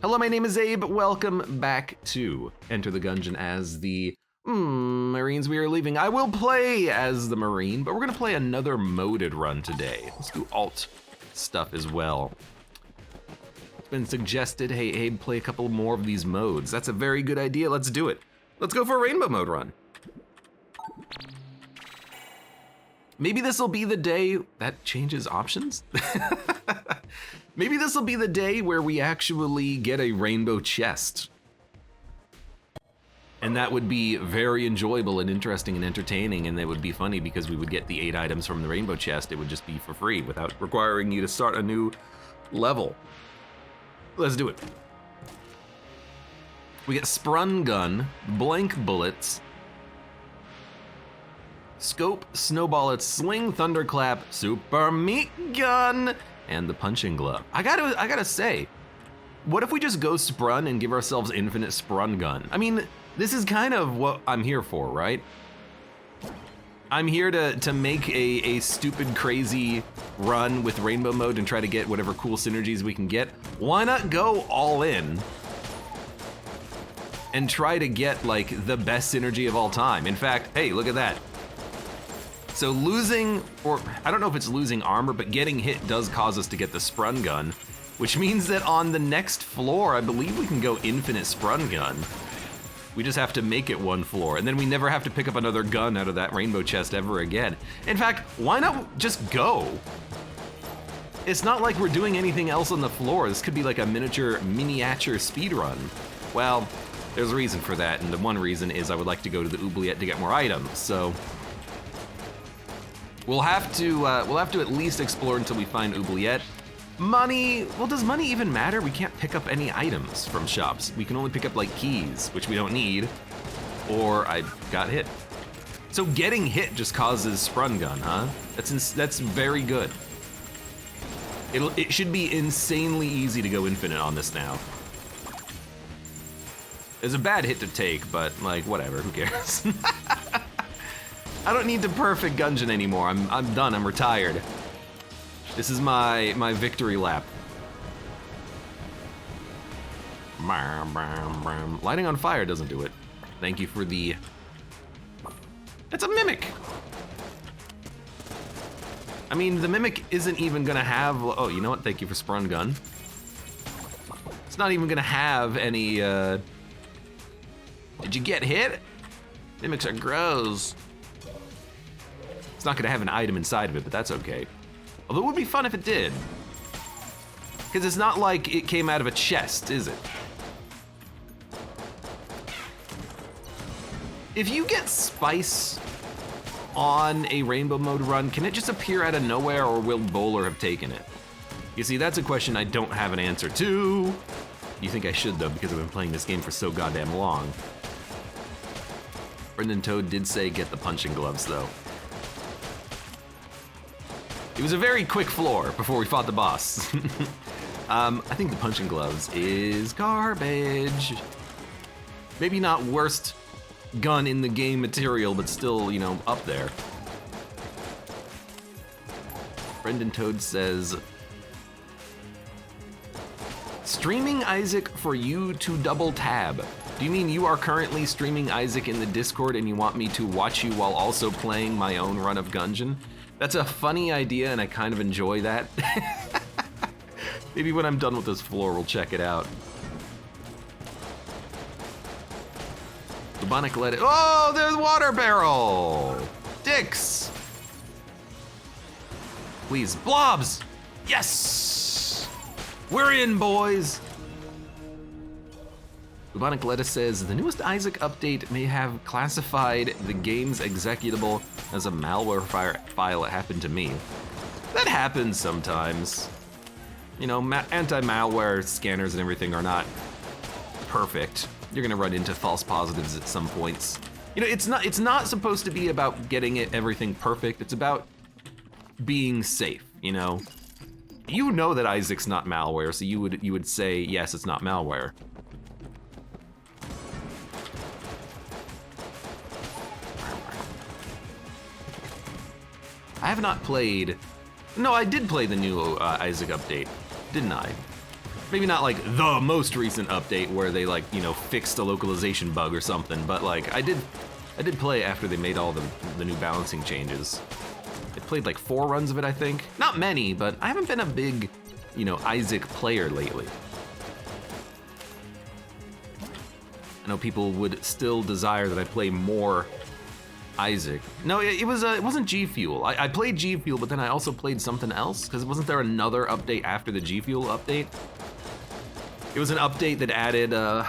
Hello, my name is Abe. Welcome back to Enter the Gungeon as the Marines we are leaving. I will play as the Marine, but we're gonna play another moded run today. Let's do alt stuff as well. It's been suggested, hey Abe, play a couple more of these modes. That's a very good idea, let's do it. Let's go for a rainbow mode run. Maybe this will be the day that changes options. Maybe this will be the day where we actually get a rainbow chest. And that would be very enjoyable and interesting and entertaining, and it would be funny because we would get the 8 items from the rainbow chest. It would just be for free without requiring you to start a new level. Let's do it. We get Sprung Gun, Blank Bullets, Scope, Snowballets, Sling, Thunderclap, Super Meat Gun, and the Punching Glove. I gotta say, what if we just go Sprun and give ourselves infinite Sprun Gun? I mean, this is kind of what I'm here for, right? I'm here to make a stupid, crazy run with rainbow mode and try to get whatever cool synergies we can get. Why not go all in and try to get like the best synergy of all time? In fact, hey, look at that. So losing, or I don't know if it's losing armor, but getting hit does cause us to get the Sprun Gun, which means that on the next floor, I believe we can go infinite Sprun Gun. We just have to make it one floor, and then we never have to pick up another gun out of that rainbow chest ever again. In fact, why not just go? It's not like we're doing anything else on the floor. This could be like a miniature speed run. Well, there's a reason for that, and the one reason is I would like to go to the oubliette to get more items, so. We'll have to at least explore until we find oubliette. Money, well, does money even matter? We can't pick up any items from shops. We can only pick up like keys, which we don't need, or I got hit. So getting hit just causes Sprun Gun, huh? That's very good. It should be insanely easy to go infinite on this now. It's a bad hit to take, but like whatever, who cares? I don't need the perfect Gungeon anymore. I'm done, I'm retired. This is my victory lap. Lighting on fire doesn't do it. Thank you for the... It's a mimic! I mean, the mimic isn't even gonna have... Oh, you know what? Thank you for Sprun Gun. It's not even gonna have any, Did you get hit? Mimics are gross. It's not gonna have an item inside of it, but that's okay. Although it would be fun if it did. Because it's not like it came out of a chest, is it? If you get spice on a rainbow mode run, can it just appear out of nowhere, or will Bowler have taken it? You see, that's a question I don't have an answer to. You think I should though, because I've been playing this game for so goddamn long. Brendan Toad did say get the punching gloves though. It was a very quick floor before we fought the boss. I think the punching gloves is garbage. Maybe not worst gun in the game material, but still, you know, up there. Brendan Toad says, streaming Isaac for you to double tab. Do you mean you are currently streaming Isaac in the Discord and you want me to watch you while also playing my own run of Gungeon? That's a funny idea, and I kind of enjoy that. Maybe when I'm done with this floor, we'll check it out. Bubonic lettuce. Oh, there's water barrel! Dicks! Please, blobs! Yes! We're in, boys! Bubonic Lettuce says, the newest Isaac update may have classified the game's executable as a malware file. It happened to me. That happens sometimes. You know, anti-malware scanners and everything are not perfect. You're gonna run into false positives at some points. You know, it's not supposed to be about getting everything perfect. It's about being safe, you know? You know that Isaac's not malware, so you would say, yes, it's not malware. I have not played... No, I did play the new Isaac update, didn't I? Maybe not like the most recent update where they like, you know, fixed a localization bug or something, but like I did play after they made all the new balancing changes. I played like 4 runs of it, I think. Not many, but I haven't been a big, you know, Isaac player lately. I know people would still desire that I play more Isaac. No, it wasn't G Fuel. I played G Fuel, but then I also played something else, because wasn't there another update after the G Fuel update? It was an update that added a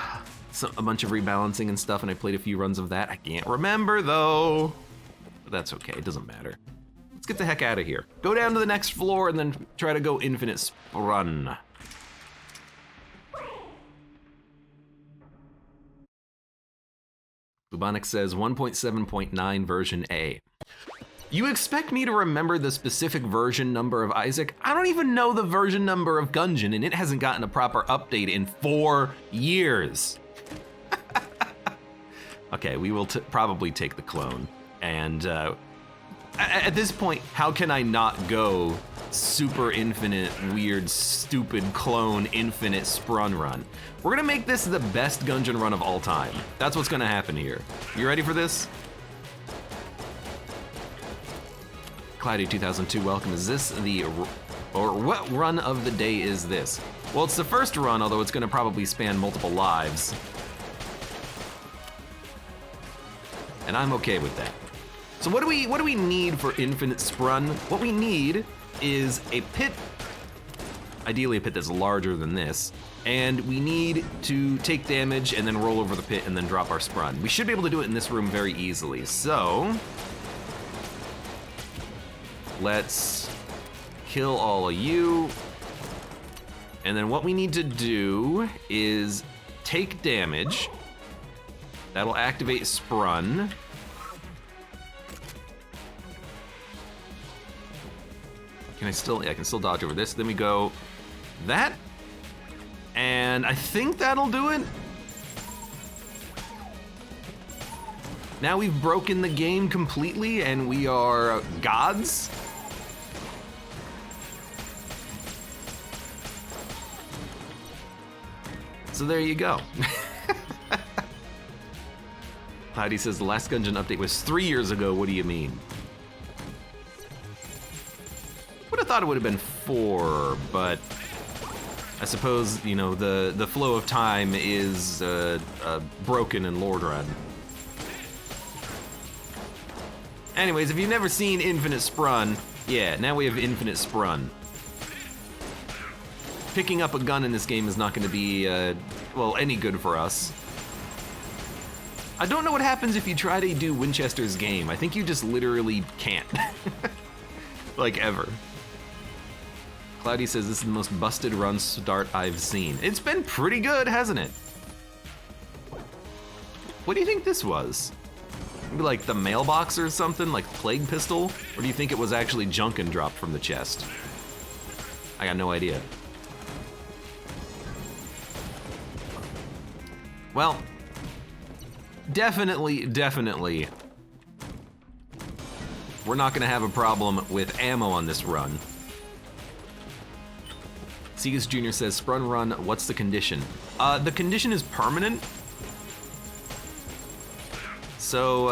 bunch of rebalancing and stuff, and I played a few runs of that. I can't remember though, but that's okay, it doesn't matter. Let's get the heck out of here. Go down to the next floor and then try to go infinite sprun. Bubonic says 1.7.9 version A. You expect me to remember the specific version number of Isaac? I don't even know the version number of Gungeon, and it hasn't gotten a proper update in 4 years. Okay, we will probably take the clone. And at this point, how can I not go super infinite, weird, stupid clone infinite sprun run? We're gonna make this the best Gungeon run of all time. That's what's gonna happen here. You ready for this? Cloudy 2002, welcome. Is this or what run of the day is this? Well, it's the first run, although it's gonna probably span multiple lives. And I'm okay with that. So what do we need for infinite sprun? What we need is a pit, ideally a pit that's larger than this, and we need to take damage and then roll over the pit and then drop our sprun. We should be able to do it in this room very easily. So let's kill all of you. And then what we need to do is take damage. That'll activate sprun. I can still dodge over this. Then we go that. And I think that'll do it. Now we've broken the game completely and we are gods. So there you go. Cloudy says the last Gungeon update was 3 years ago. What do you mean? Would have thought it would have been 4, but I suppose, you know, the flow of time is broken in Lord Run. Anyways, if you've never seen Infinite Sprun, yeah, now we have Infinite Sprun. Picking up a gun in this game is not going to be, well, any good for us. I don't know what happens if you try to do Winchester's game. I think you just literally can't. Like, ever. Cloudy says this is the most busted run start I've seen. It's been pretty good, hasn't it? What do you think this was? Maybe like the mailbox or something, like Plague Pistol? Or do you think it was actually junk and dropped from the chest? I got no idea. Well, definitely, we're not gonna have a problem with ammo on this run. Segas Jr. says, Sprun run, what's the condition? The condition is permanent. So,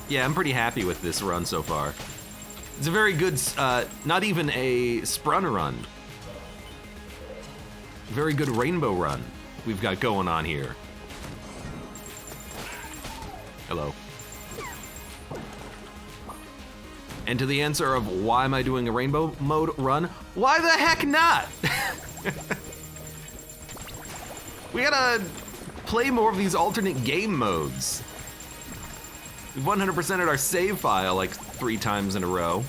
yeah, I'm pretty happy with this run so far. It's a very good, not even a Sprun run. Very good rainbow run we've got going on here. Hello. And to the answer of why am I doing a rainbow mode run? Why the heck not? We gotta play more of these alternate game modes. We've 100%ed our save file like 3 times in a row.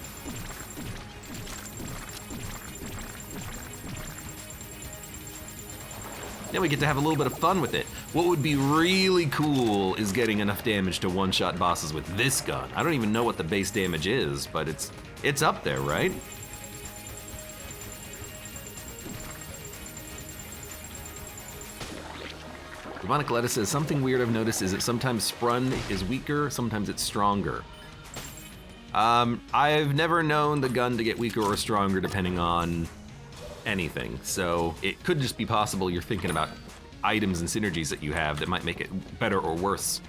Now we get to have a little bit of fun with it. What would be really cool is getting enough damage to one-shot bosses with this gun. I don't even know what the base damage is, but it's up there, right? Demonic Lettuce says, something weird I've noticed is that sometimes Sprun is weaker, sometimes it's stronger. I've never known the gun to get weaker or stronger depending on anything. So it could just be possible you're thinking about items and synergies that you have that might make it better or worse.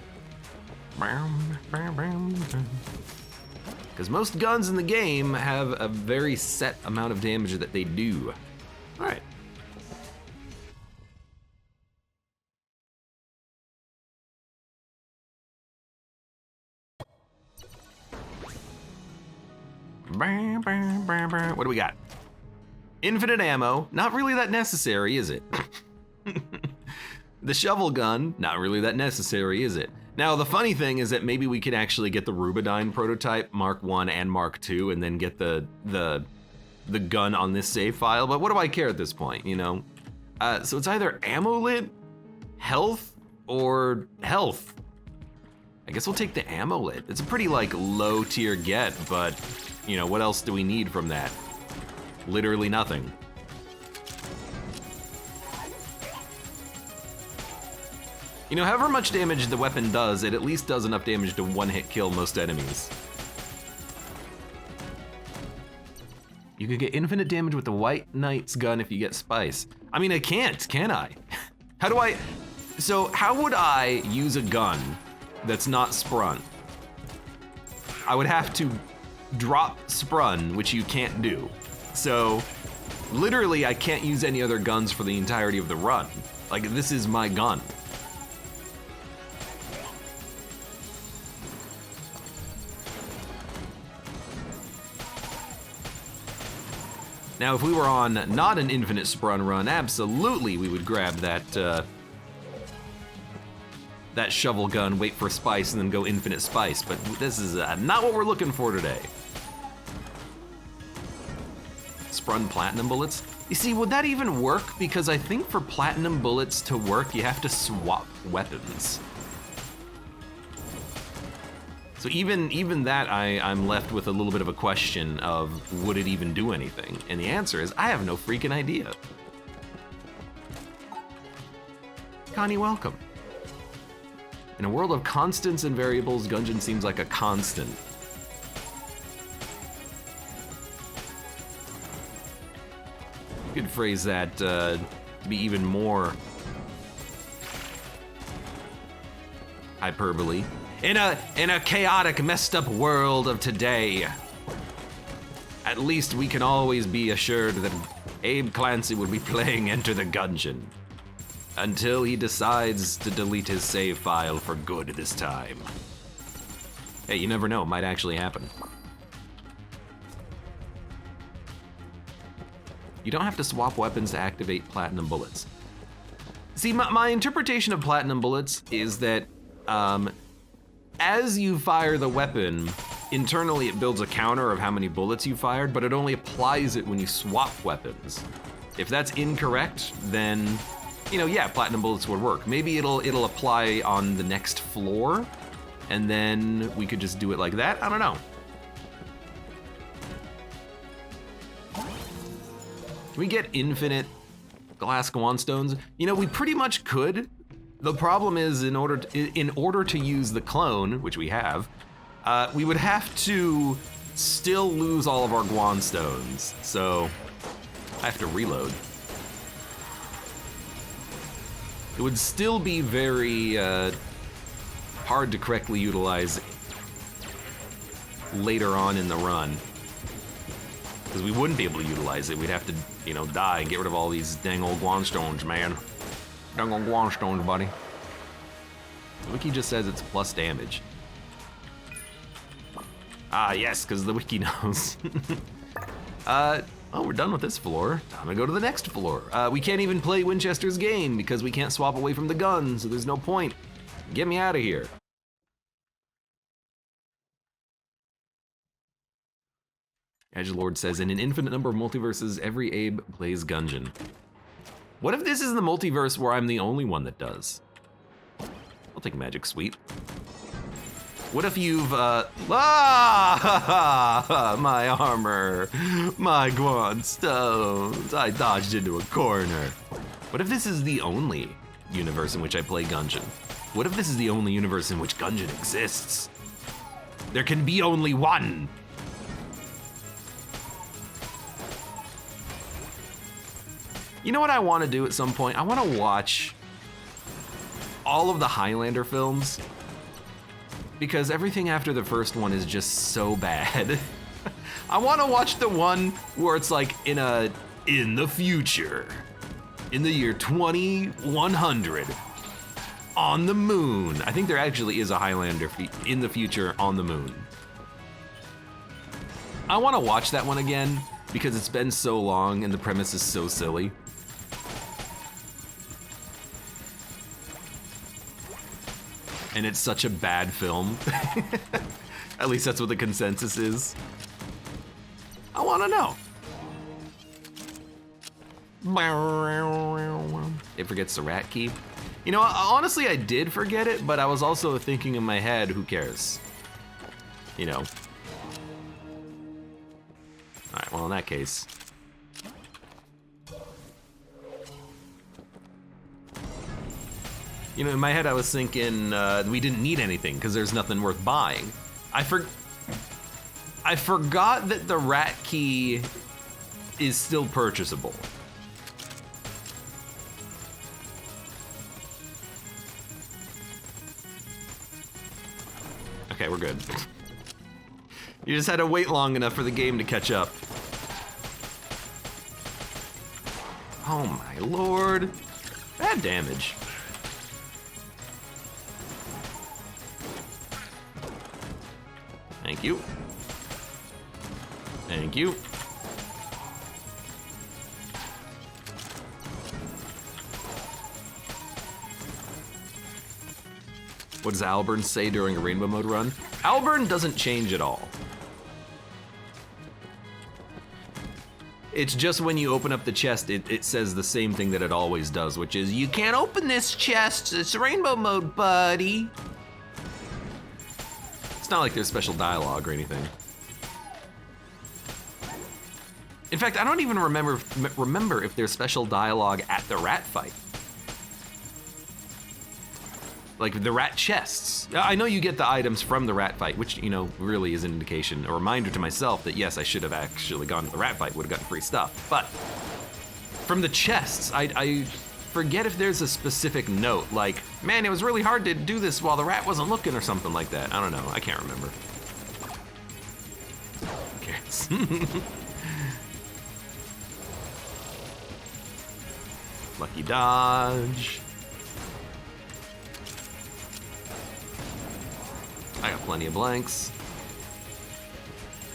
Because most guns in the game have a very set amount of damage that they do. All right. What do we got? Infinite ammo, not really that necessary, is it? The shovel gun, not really that necessary, is it? Now, the funny thing is that maybe we could actually get the Rubidyne prototype, Mark 1 and Mark 2, and then get the gun on this save file, but what do I care at this point, you know? So it's either ammo-lit, health, or health. I guess we'll take the ammo-lit. It's a pretty, like, low-tier get, but, you know, what else do we need from that? Literally nothing. You know, however much damage the weapon does, it at least does enough damage to one-hit kill most enemies. You can get infinite damage with the White Knight's gun if you get Spice. I mean, I can't, can I? How would I use a gun that's not Sprun? I would have to drop Sprun, which you can't do. So, literally, I can't use any other guns for the entirety of the run. Like, this is my gun. Now, if we were on not an infinite Sprun run, absolutely we would grab that that shovel gun, wait for Spice, and then go infinite Spice, but this is not what we're looking for today. Sprun platinum bullets? You see, would that even work? Because I think for platinum bullets to work, you have to swap weapons. So even that, I'm left with a little bit of a question of, would it even do anything? And the answer is, I have no freaking idea. Connie, welcome. In a world of constants and variables, Gungeon seems like a constant. You could phrase that to be even more hyperbole. In a chaotic, messed up world of today, at least we can always be assured that Abe Clancy will be playing Enter the Gungeon until he decides to delete his save file for good this time. Hey, you never know, it might actually happen. You don't have to swap weapons to activate platinum bullets. See, my interpretation of platinum bullets is that as you fire the weapon, internally it builds a counter of how many bullets you fired, but it only applies it when you swap weapons. If that's incorrect, then, you know, yeah, platinum bullets would work. Maybe it'll apply on the next floor, and then we could just do it like that. I don't know. Can we get infinite glass Guanstones? You know, we pretty much could. The problem is, in order to use the clone, which we have, we would have to still lose all of our Guanstones. So I have to reload. It would still be very hard to correctly utilize later on in the run, because we wouldn't be able to utilize it. We'd have to, you know, die and get rid of all these dang old Guanstones, man. Dang old Guanstones, buddy. The wiki just says it's plus damage. Ah, yes, because the wiki knows. Oh, we're done with this floor. Time to go to the next floor. We can't even play Winchester's game because we can't swap away from the gun, so there's no point. Get me out of here. Edgelord says, in an infinite number of multiverses, every Abe plays Gungeon. What if this is the multiverse where I'm the only one that does? I'll take Magic Sweet. What if you've, my armor, my Guanstones, I dodged into a corner. What if this is the only universe in which I play Gungeon? What if this is the only universe in which Gungeon exists? There can be only one. You know what I want to do at some point? I want to watch all of the Highlander films, because everything after the first one is just so bad. I want to watch the one where it's like in the future, in the year 2100, on the moon. I think there actually is a Highlander in the future on the moon. I want to watch that one again because it's been so long and the premise is so silly. And it's such a bad film. At least that's what the consensus is. I want to know. It forgets the rat key. You know, honestly, I did forget it, but I was also thinking in my head, who cares? You know. All right, well, in that case. You know, in my head, I was thinking we didn't need anything because there's nothing worth buying. I forgot that the rat key is still purchasable. Okay, we're good. You just had to wait long enough for the game to catch up. Oh my lord. Bad damage. Thank you. Thank you. What does Alburn say during a rainbow mode run? Alburn doesn't change at all. It's just when you open up the chest, it says the same thing that it always does, which is, you can't open this chest, it's rainbow mode, buddy. It's not like there's special dialogue or anything. In fact, I don't even remember if there's special dialogue at the rat fight. Like the rat chests. I know you get the items from the rat fight, which, you know, really is an indication, a reminder to myself that yes, I should have actually gone to the rat fight, would have gotten free stuff. But from the chests, I forget if there's a specific note, like, man, it was really hard to do this while the rat wasn't looking or something like that. I don't know, I can't remember. Who cares? Lucky dodge. I got plenty of blanks.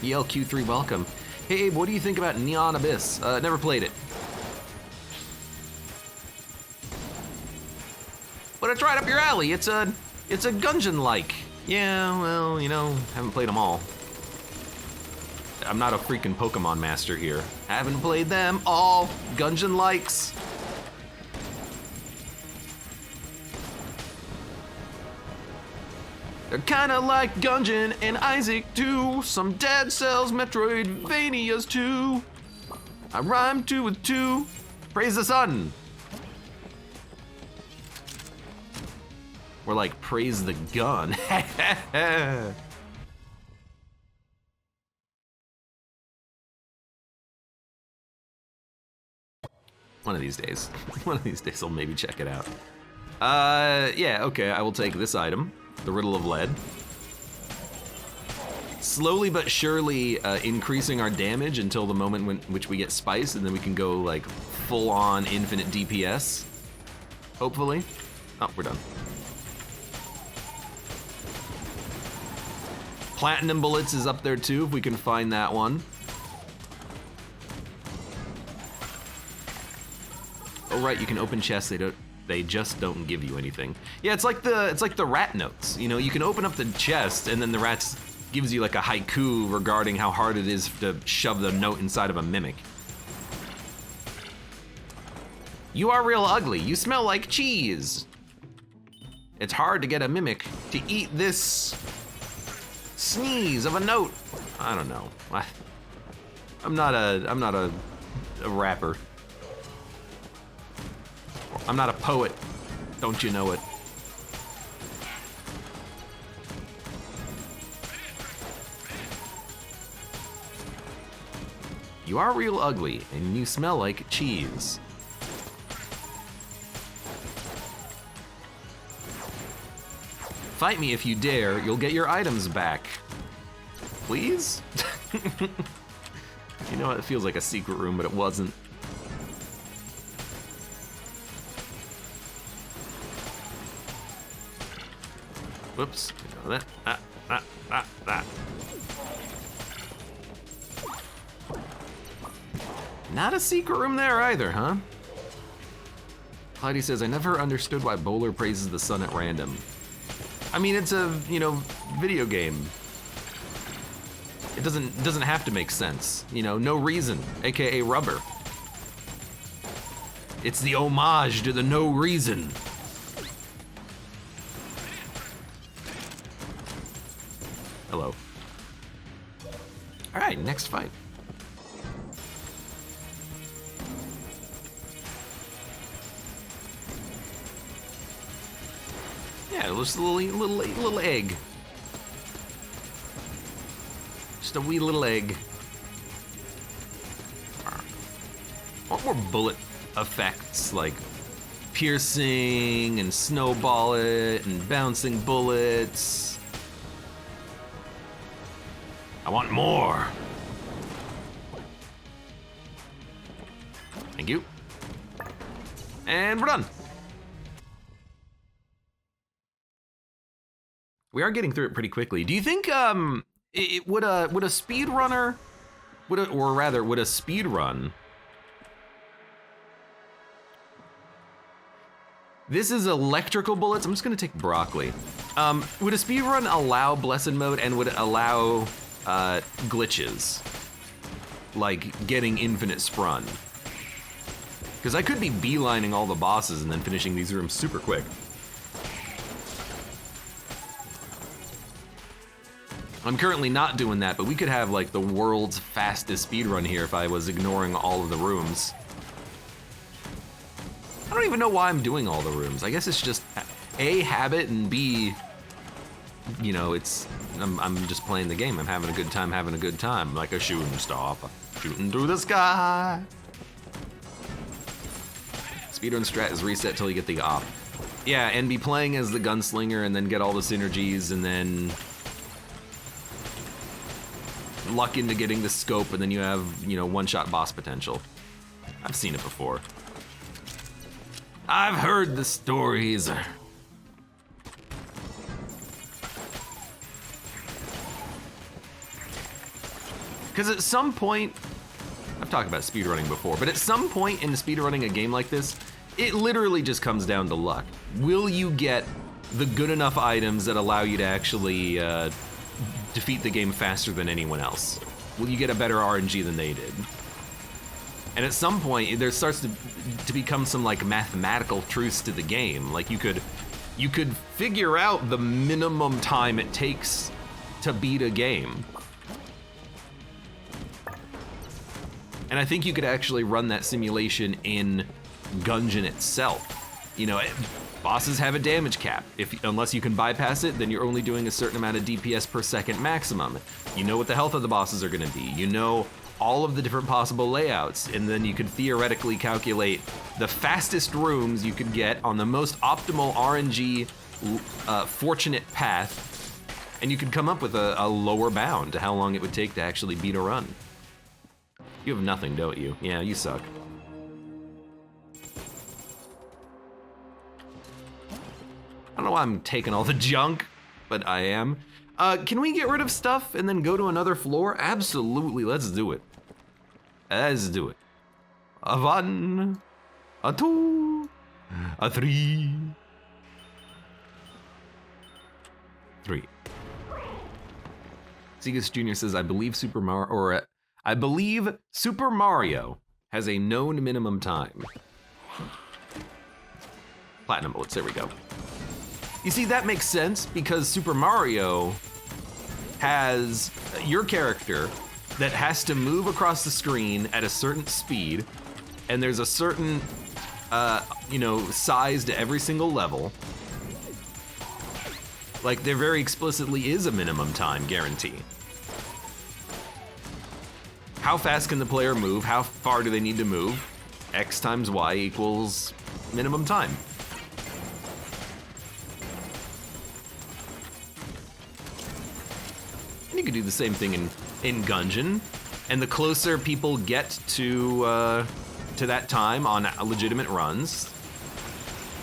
ELQ3, welcome. Hey Abe, what do you think about Neon Abyss? Never played it. But it's right up your alley. It's a Gungeon-like. Yeah, well, you know, haven't played them all. I'm not a freaking Pokemon master here. Haven't played them all. Gungeon-likes. They're kinda like Gungeon and Isaac too. Some Dead Cells, Metroidvanias too. I rhyme 2 with 2. Praise the sun. We're like, praise the gun. One of these days. One of these days I'll maybe check it out. Yeah, okay, I will take this item. The Riddle of Lead. Slowly but surely increasing our damage until the moment in which we get Spice, and then we can go like full-on infinite DPS. Hopefully. Oh, we're done. Platinum Bullets is up there too, if we can find that one. Oh right, you can open chests, they just don't give you anything. Yeah, it's like the rat notes. You know, you can open up the chest and then the rat gives you like a haiku regarding how hard it is to shove the note inside of a mimic. You are real ugly. You smell like cheese. It's hard to get a mimic to eat this sneeze of a note. I don't know. I'm not a rapper. I'm not a poet, don't you know it? You are real ugly, and you smell like cheese. Fight me if you dare, you'll get your items back. Please? You know, it feels like a secret room, but it wasn't. Whoops. That. Not a secret room there either, huh? Cloudy says, I never understood why Bowler praises the sun at random. I mean, it's a, video game. It doesn't have to make sense. No reason, AKA rubber. It's the homage to the no reason. Hello. All right, next fight. Yeah, just a little egg. Just a wee little egg. Want more bullet effects like piercing and snowball it and bouncing bullets. I want more. Thank you. And we're done. We are getting through it pretty quickly. Do you think would a speedrunner would a speed run? This is electrical bullets. I'm just gonna take broccoli. Would a speed run allow blessed mode and would it allow glitches? Like getting infinite sprun? Because I could be beelining all the bosses and then finishing these rooms super quick. I'm currently not doing that, but we could have like the world's fastest speedrun here if I was ignoring all of the rooms. I don't even know why I'm doing all the rooms. I guess it's just A, habit, and B, I'm just playing the game. I'm having a good time, like a shooting star, shooting through the sky. Speedrun strat is reset till you get the op. Yeah, and be playing as the gunslinger and then get all the synergies and then luck into getting the scope and then you have, one-shot boss potential. I've seen it before. I've heard the stories. Because at some point, I've talked about speedrunning before, but at some point in speedrunning a game like this, it literally just comes down to luck. Will you get the good enough items that allow you to actually defeat the game faster than anyone else? Will you get a better RNG than they did? And at some point, there starts to become some like mathematical truths to the game. Like you could figure out the minimum time it takes to beat a game. And I think you could actually run that simulation in Gungeon itself. Bosses have a damage cap. Unless you can bypass it, then you're only doing a certain amount of DPS per second maximum. You know what the health of the bosses are gonna be. You know all of the different possible layouts, and then you could theoretically calculate the fastest rooms you could get on the most optimal RNG fortunate path, and you could come up with a lower bound to how long it would take to actually beat a run. You have nothing, don't you? Yeah, you suck. I don't know why I'm taking all the junk, but I am. Can we get rid of stuff and then go to another floor? Absolutely, let's do it. Let's do it. A one, a two, a three. Segus Jr. says, I believe Super Mario has a known minimum time. Platinum bullets, there we go. You see, that makes sense because Super Mario has your character that has to move across the screen at a certain speed, and there's a certain, size to every single level. Like, there very explicitly is a minimum time guarantee. How fast can the player move? How far do they need to move? X times Y equals minimum time. you could do the same thing in Gungeon. And the closer people get to that time on legitimate runs,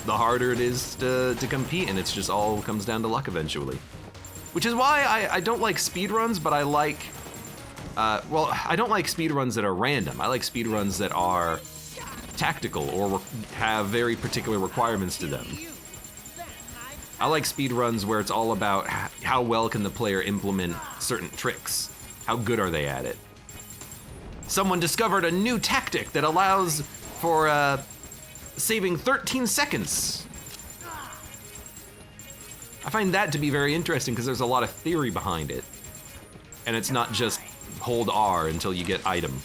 the harder it is to compete, and it's just all comes down to luck eventually. Which is why I don't like speedruns, but I like, well, I don't like speedruns that are random. I like speedruns that are tactical or have very particular requirements to them. I like speedruns where it's all about how well can the player implement certain tricks. How good are they at it? Someone discovered a new tactic that allows for saving 13 seconds. I find that to be very interesting because there's a lot of theory behind it. And it's not just hold R until you get item.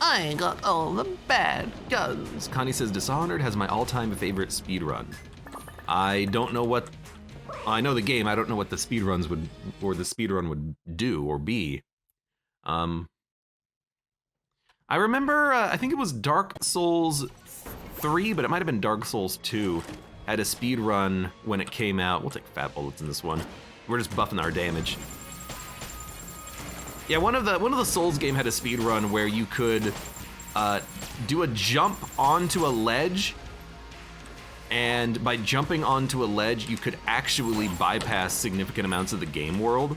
I got all the bad guns. Connie says, Dishonored has my all-time favorite speedrun. I don't know what, I know the game, I don't know what the speedruns would, or the speedrun would do or be. I remember, I think it was Dark Souls 3, but it might have been Dark Souls 2, had a speedrun when it came out. We'll take fat bullets in this one. We're just buffing our damage. Yeah, one of the Souls game had a speed run where you could do a jump onto a ledge, and by jumping onto a ledge, you could actually bypass significant amounts of the game world.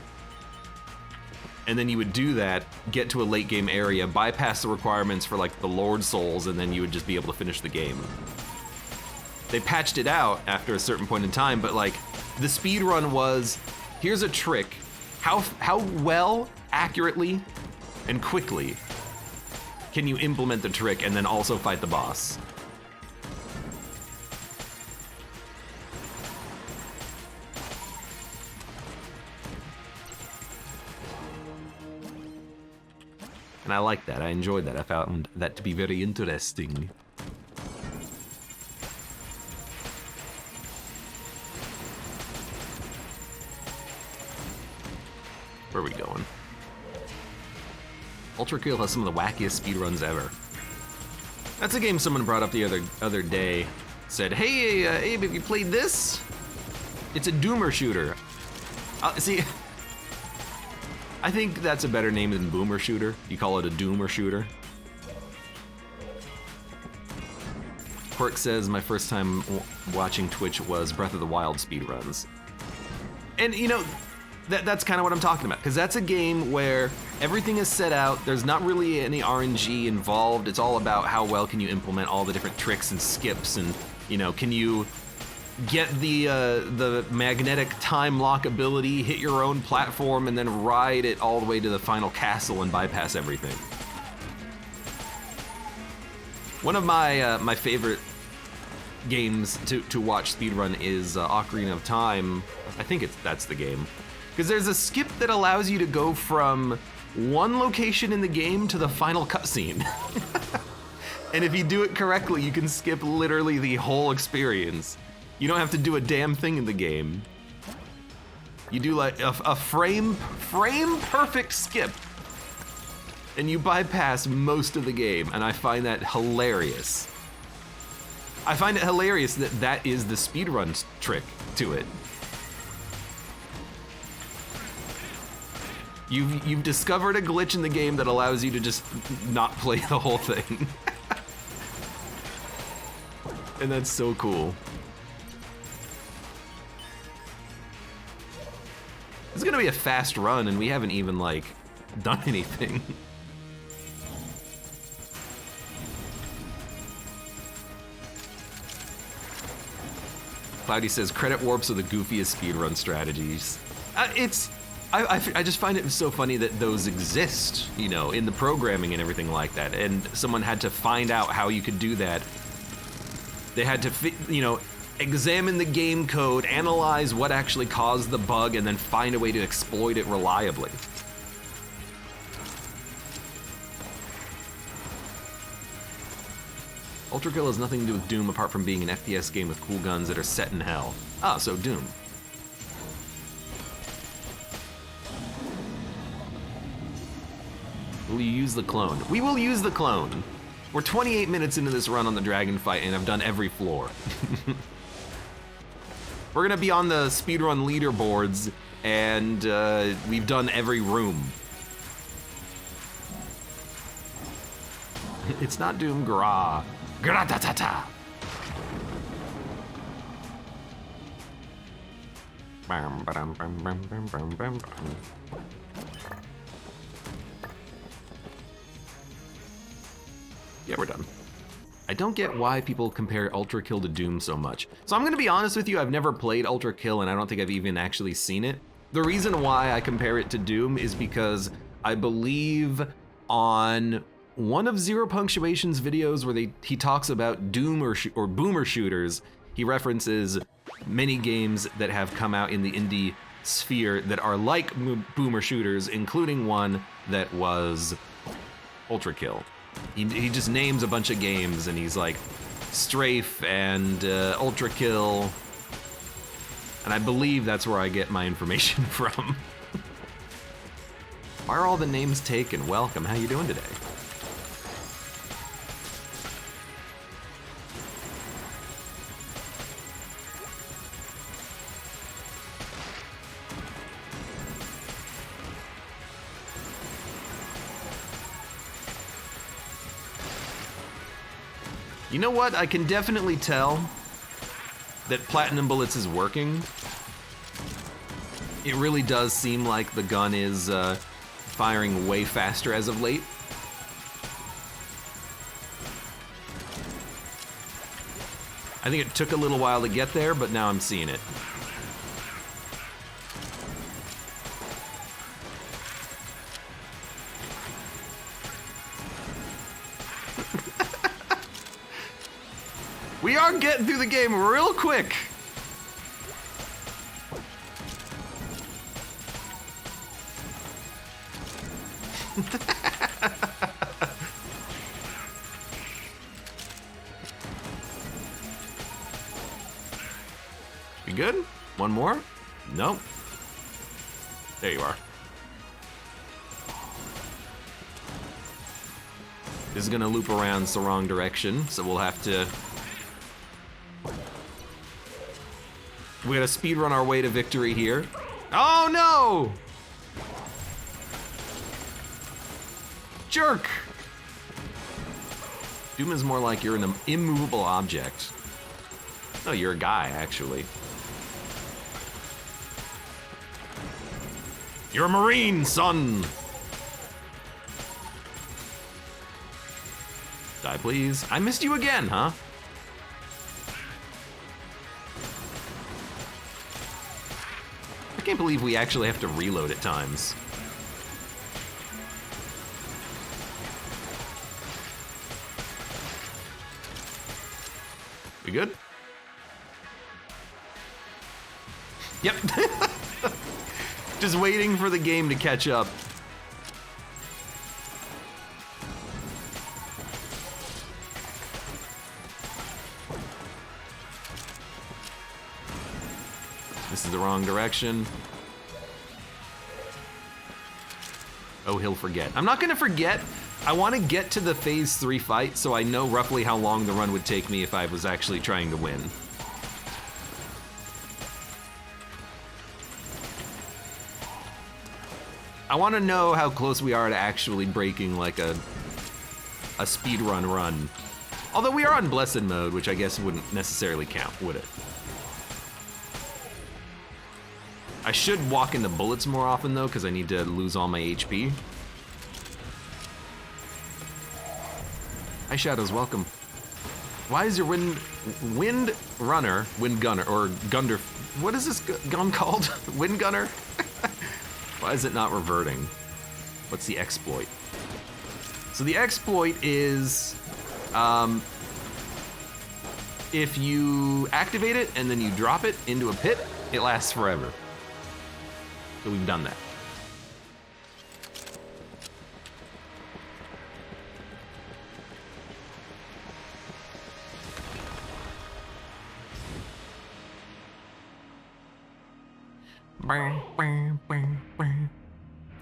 And then you would do that, get to a late game area, bypass the requirements for like the Lord Souls, and then you would just be able to finish the game. They patched it out after a certain point in time, but like the speed run was, here's a trick. How well, accurately, and quickly can you implement the trick and then also fight the boss? And I like that, I enjoyed that, I found that to be very interesting. Where are we going? Ultra Kill has some of the wackiest speedruns ever. That's a game someone brought up the other day. Said, hey, Abe, have you played this? It's a doomer shooter. See, I think that's a better name than boomer shooter. You call it a doomer shooter. Quirk says, my first time watching Twitch was Breath of the Wild speedruns. And you know, that's kind of what I'm talking about, because that's a game where everything is set out, there's not really any RNG involved, it's all about how well can you implement all the different tricks and skips, and you know, can you get the magnetic time lock ability, hit your own platform, and then ride it all the way to the final castle and bypass everything. One of my favorite games to watch speedrun is Ocarina of Time. I think that's the game. Because there's a skip that allows you to go from one location in the game to the final cutscene. And if you do it correctly, you can skip literally the whole experience. You don't have to do a damn thing in the game. You do like a frame perfect skip, and you bypass most of the game, and I find that hilarious. I find it hilarious that that is the speedrun trick to it. You've discovered a glitch in the game that allows you to just not play the whole thing. And that's so cool. It's gonna be a fast run and we haven't even like done anything. Cloudy says, credit warps are the goofiest speedrun strategies. I just find it so funny that those exist, you know, in the programming and everything like that. And someone had to find out how you could do that. They had to, you know, examine the game code, analyze what actually caused the bug, and then find a way to exploit it reliably. Ultra Kill has nothing to do with Doom apart from being an FPS game with cool guns that are set in hell. Ah, so Doom. Will you use the clone? We will use the clone. We're 28 minutes into this run on the dragon fight and I've done every floor. We're gonna be on the speedrun leaderboards, and we've done every room. It's not Doom, gra. Gra-ta-ta-ta. Yeah, we're done. I don't get why people compare Ultra Kill to Doom so much. So I'm gonna be honest with you, I've never played Ultra Kill and I don't think I've even actually seen it. The reason why I compare it to Doom is because I believe on one of Zero Punctuation's videos where he talks about Doom or boomer shooters, he references many games that have come out in the indie sphere that are like boomer shooters, including one that was Ultra Kill. He just names a bunch of games and he's like Strafe and Ultra Kill, and I believe that's where I get my information from. Why are all the names taken? Welcome, how you doing today? You know what? I can definitely tell that Platinum Bullets is working. It really does seem like the gun is firing way faster as of late. I think it took a little while to get there, but now I'm seeing it. We are getting through the game real quick. We good? One more? Nope. There you are. This is gonna loop around the wrong direction, so we'll have to... We gotta speedrun our way to victory here. Oh no! Jerk! Doom is more like you're an immovable object. Oh, you're a guy, actually. You're a Marine, son! Die, please. I missed you again, huh? I can't believe we actually have to reload at times. We good? Yep. Just waiting for the game to catch up. This is the wrong direction. Oh, he'll forget. I'm not gonna forget. I want to get to the phase 3 fight so I know roughly how long the run would take me if I was actually trying to win. I want to know how close we are to actually breaking like a speedrun run. Although we are on Blessed mode, which I guess wouldn't necessarily count, would it? I should walk into bullets more often though, because I need to lose all my HP. Hi Shadows, welcome. Why is your wind gunner, or gunder, what is this gun called? Wind gunner? Why is it not reverting? What's the exploit? So the exploit is, if you activate it and then you drop it into a pit, it lasts forever. So we've done that.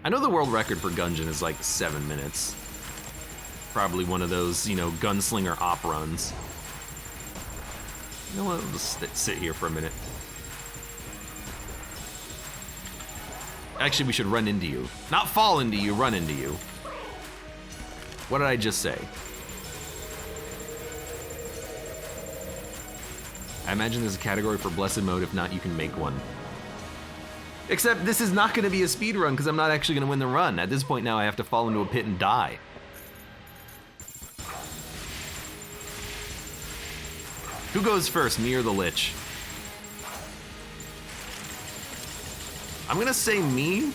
I know the world record for Gungeon is like 7 minutes. Probably one of those, you know, gunslinger op runs. You know what, let's sit here for a minute. Actually, we should run into you. Not fall into you, run into you. What did I just say? I imagine there's a category for blessed mode. If not, you can make one. Except this is not gonna be a speed run because I'm not actually gonna win the run. At this point now, I have to fall into a pit and die. Who goes first, me or the Lich? I'm gonna say me,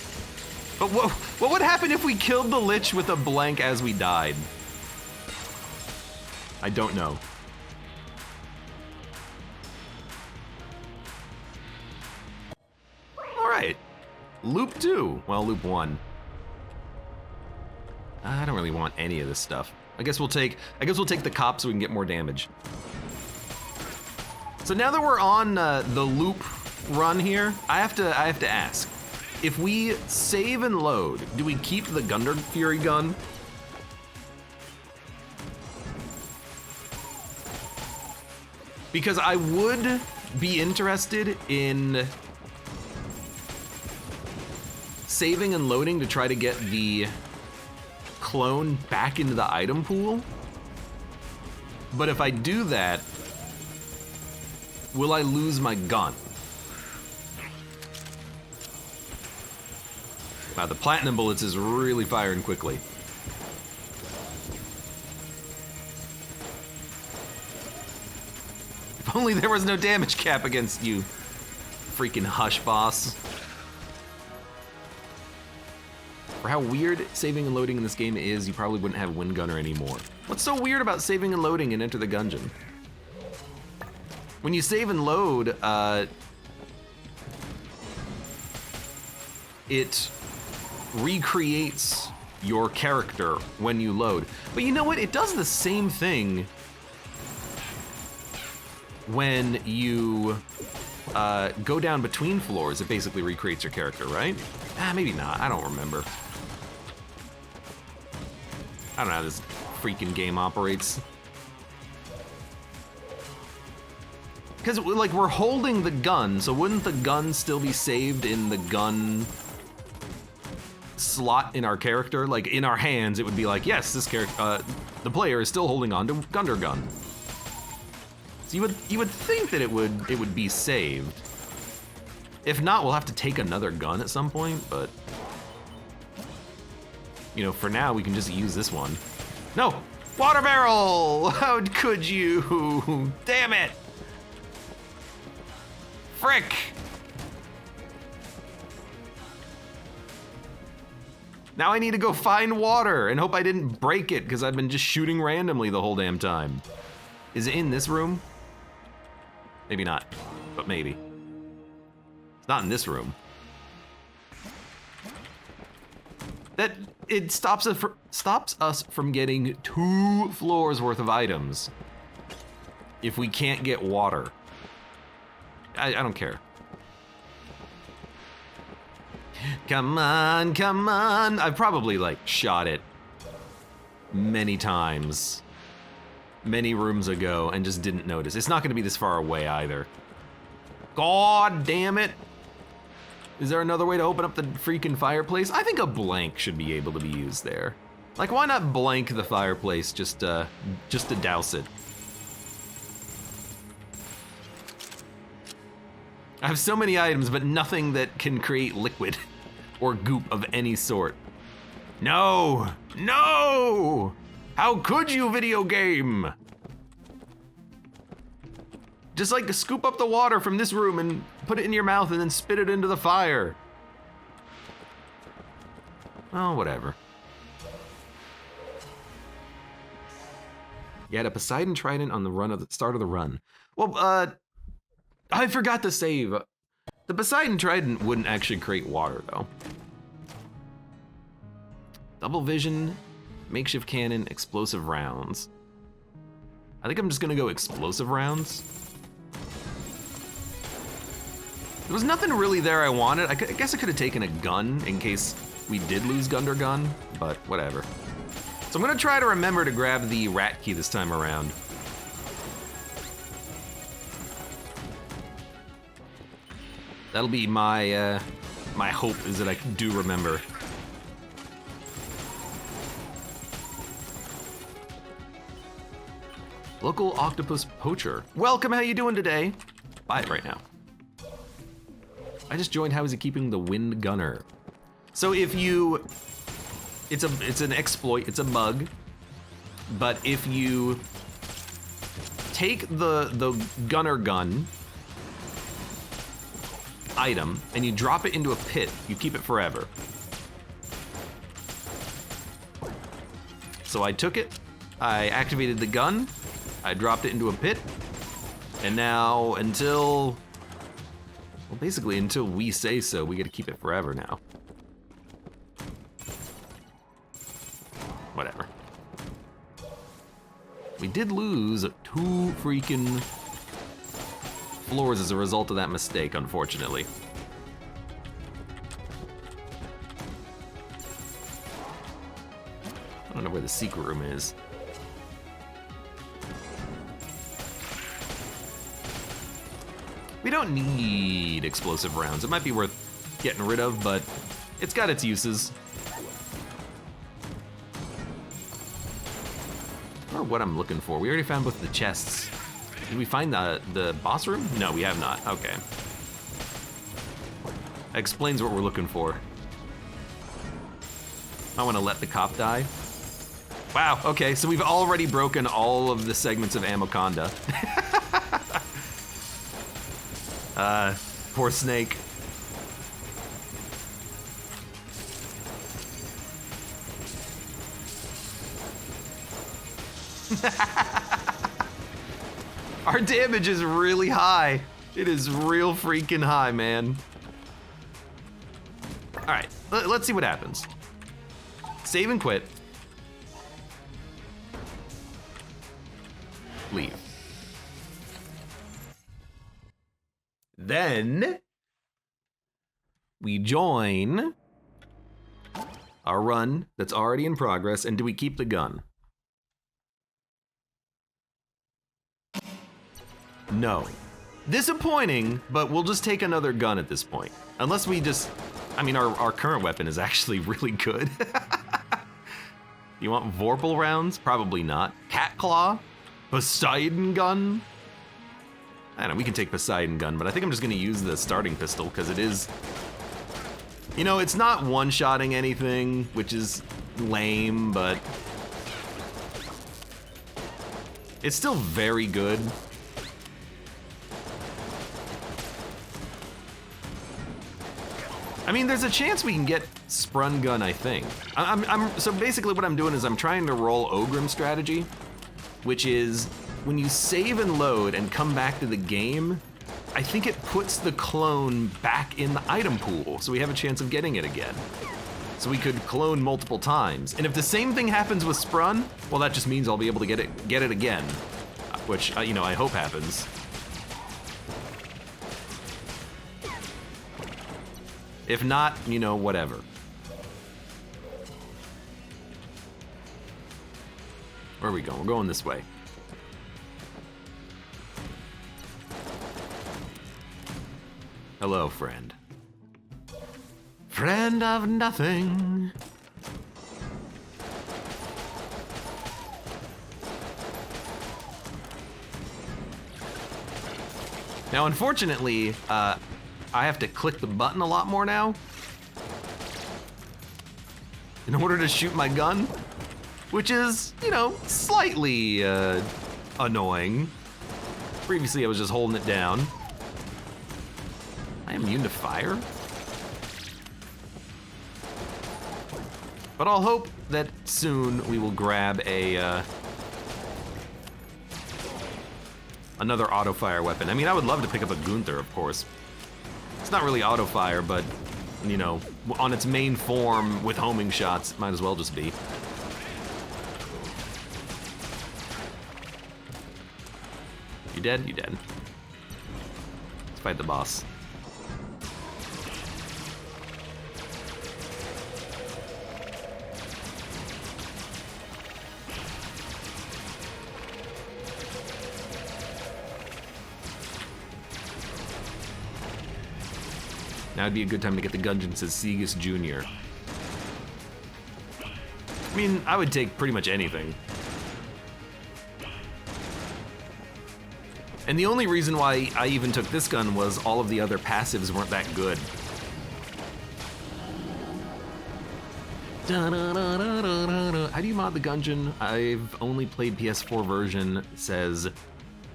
but what would happen if we killed the Lich with a blank as we died? I don't know. Alright, loop 2, well, loop 1. I don't really want any of this stuff. I guess we'll take the cop so we can get more damage. So now that we're on the loop run here, I have to ask, if we save and load, do we keep the Gunder Fury gun? Because I would be interested in saving and loading to try to get the clone back into the item pool. But if I do that, will I lose my gun? Wow, the platinum bullets is really firing quickly. If only there was no damage cap against you, freaking hush boss. For how weird saving and loading in this game is, you probably wouldn't have Wind Gunner anymore. What's so weird about saving and loading in Enter the Gungeon? When you save and load, it recreates your character when you load. But you know what? It does the same thing when you go down between floors. It basically recreates your character, right? Maybe not. I don't remember. I don't know how this freaking game operates. Because, like, we're holding the gun, so wouldn't the gun still be saved in the gun slot in our character? Like, in our hands, it would be like, yes, this character, the player is still holding on to Gunder Gun. So you would think that it would be saved. If not, we'll have to take another gun at some point, but you know, for now we can just use this one. No! Water barrel! How could you? Damn it! Frick! Now I need to go find water and hope I didn't break it because I've been just shooting randomly the whole damn time. Is it in this room? Maybe not, but maybe. It's not in this room. That it stops us from getting 2 floors worth of items if we can't get water. I don't care. Come on, come on. I've probably like shot it many times, many rooms ago and just didn't notice. It's not gonna be this far away either. God damn it. Is there another way to open up the freaking fireplace? I think a blank should be able to be used there. Like, why not blank the fireplace just to douse it? I have so many items, but nothing that can create liquid or goop of any sort. No! No! How could you, video game? Just like scoop up the water from this room and put it in your mouth and then spit it into the fire. Oh, whatever. You had a Poseidon Trident on the run of the start of the run. Well, I forgot to save. The Poseidon Trident wouldn't actually create water, though. Double vision, makeshift cannon, explosive rounds. I think I'm just gonna go explosive rounds. There was nothing really there I wanted. I guess I could have taken a gun in case we did lose Gunder Gun, but whatever. So I'm gonna try to remember to grab the rat key this time around. That'll be my My hope is that I do remember. Local octopus poacher. Welcome, how you doing today? Buy it right now. I just joined, how is he keeping the wind gunner? So if you, it's an exploit, it's a bug, but if you take the gunner gun item and you drop it into a pit, you keep it forever. So I took it, I activated the gun, I dropped it into a pit, and now until, well, basically until we say so, we get to keep it forever now. Whatever. We did lose 2 freaking floors as a result of that mistake, unfortunately. I don't know where the secret room is. We don't need explosive rounds. It might be worth getting rid of, but it's got its uses. I don't know what I'm looking for. We already found both the chests. Did we find the boss room? No, we have not. Okay. That explains what we're looking for. I want to let the cop die. Wow, okay, so we've already broken all of the segments of Amoconda. Poor Snake. Our damage is really high. It is real freaking high, man. All right, let's see what happens. Save and quit. Leave. Then we join our run that's already in progress, and do we keep the gun? No. Disappointing, but we'll just take another gun at this point. Unless we just, I mean, our current weapon is actually really good. You want Vorpal rounds? Probably not. Cat Claw? Poseidon gun? I don't know, we can take Poseidon gun, but I think I'm just gonna use the starting pistol because it is, you know, it's not one-shotting anything, which is lame, but it's still very good. I mean, there's a chance we can get Sprung Gun, I think. So basically what I'm doing is I'm trying to roll Ogrim strategy, which is when you save and load and come back to the game, I think it puts the clone back in the item pool, so we have a chance of getting it again. So we could clone multiple times. And if the same thing happens with Sprun, well, that just means I'll be able to get it again, which, you know, I hope happens. If not, you know, whatever. Where are we going? We're going this way. Hello, friend. Friend of nothing. Now, unfortunately, I have to click the button a lot more now in order to shoot my gun, which is, you know, slightly annoying. Previously, I was just holding it down. I am immune to fire? But I'll hope that soon we will grab a another auto-fire weapon. I mean, I would love to pick up a Gunther, of course. It's not really auto-fire, but, you know, on its main form with homing shots, it might as well just be. You dead? You dead. Let's fight the boss. Now would be a good time to get the Gungeon, says Segus Jr. I mean, I would take pretty much anything. And the only reason why I even took this gun was all of the other passives weren't that good. How do you mod the Gungeon? I've only played PS4 version, says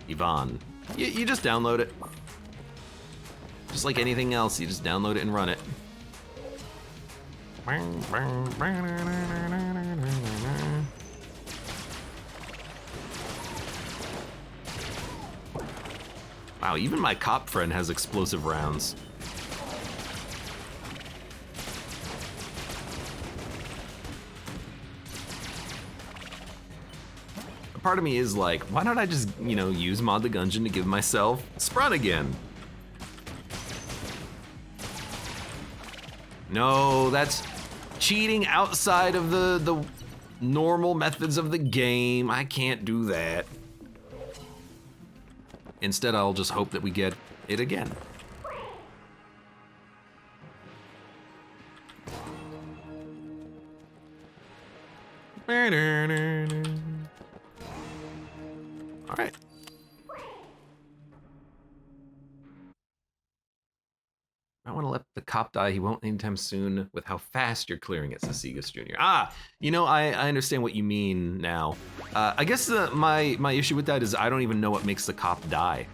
Yvonne. You just download it. Just like anything else, you just download it and run it. Wow, even my cop friend has explosive rounds. A part of me is like, why don't I just, you know, use Mod the Gungeon to give myself Sprun again? No, that's cheating outside of the normal methods of the game. I can't do that. Instead, I'll just hope that we get it again. All right. I want to let the cop die. He won't anytime soon with how fast you're clearing it, says Segus Jr. Ah, you know, I understand what you mean now. I guess my issue with that is I don't even know what makes the cop die.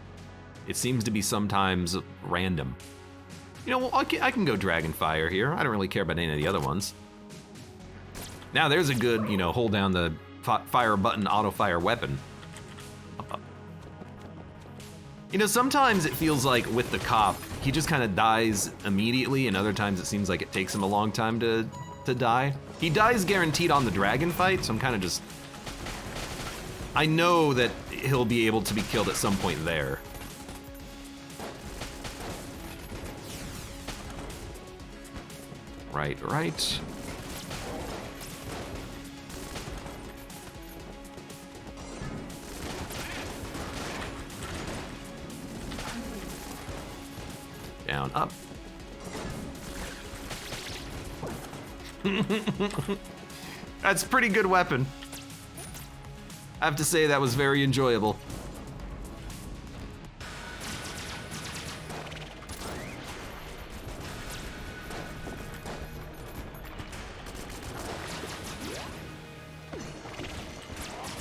It seems to be sometimes random. You know, well, I can go Dragonfire here. I don't really care about any of the other ones. Now there's a good, you know, hold down the fire button, auto-fire weapon. You know, sometimes it feels like with the cop, he just kind of dies immediately, and other times it seems like it takes him a long time to die. He dies guaranteed on the dragon fight, so I'm kind of just... I know that he'll be able to be killed at some point there. Right. Down, up. That's a pretty good weapon. I have to say that was very enjoyable.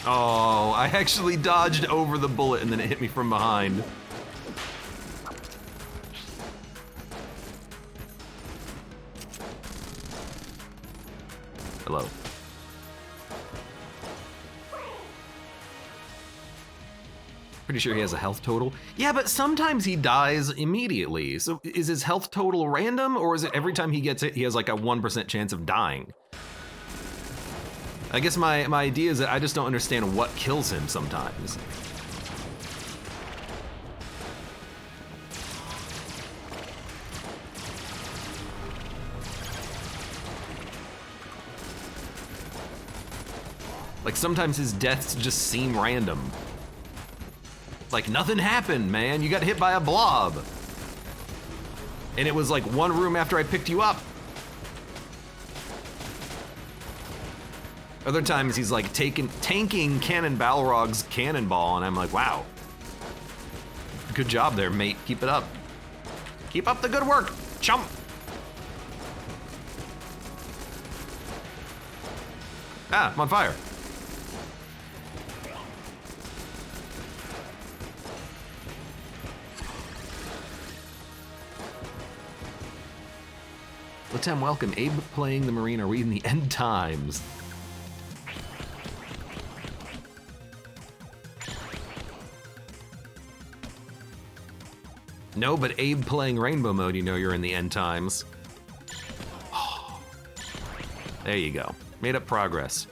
Oh, I actually dodged over the bullet and then it hit me from behind. Hello. Pretty sure he has a health total. Yeah, but sometimes he dies immediately. So is his health total random, or is it every time he gets hit, he has like a 1% chance of dying? I guess my idea is that I just don't understand what kills him sometimes. Like sometimes his deaths just seem random. Like nothing happened, man. You got hit by a blob. And it was like one room after I picked you up. Other times he's like tanking Cannon Balrog's cannonball, and I'm like, wow. Good job there, mate. Keep it up. Keep up the good work, chump. Ah, I'm on fire. Latem, welcome. Abe playing the Marine. Are we in the end times? No, but Abe playing Rainbow Mode, you know you're in the end times. Oh. There you go. Made up progress.